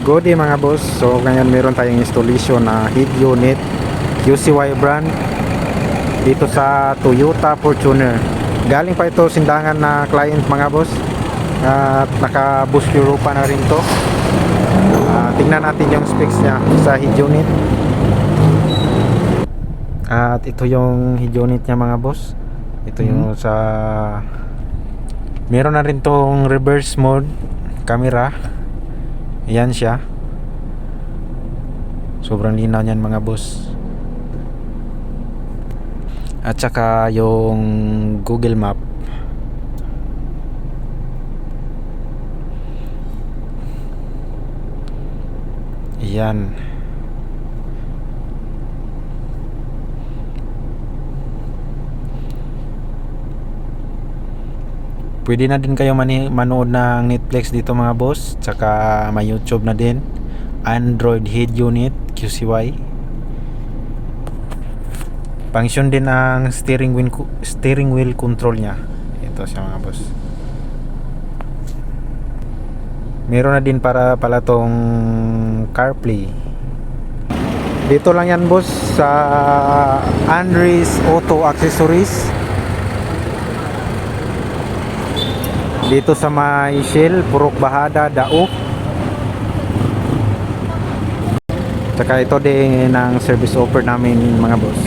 Good day mga boss. So ngayon meron tayong installation na head unit QCY brand dito sa Toyota Fortuner. Galing pa ito sindangan na client mga boss. At naka-boost Europa na rin to. Tingnan natin yung specs niya sa head unit. At ito yung head unit niya mga boss. Ito yung sa meron na rin tong reverse mode camera. Ayan siya. Sobrang linaw niyan mga boss. At saka yung Google Map. Ayan. Pwede na din kayo manood ng Netflix dito mga boss. Tsaka may YouTube na din. Android head unit QCY. Function din ang steering wheel control nya. Ito siya mga boss. Meron na din para pala tong CarPlay. Dito lang yan boss sa Andres Auto Accessories. Dito sa may Shell, Purok Bahada, Daop. Tsaka ito din ang service offer namin mga boss.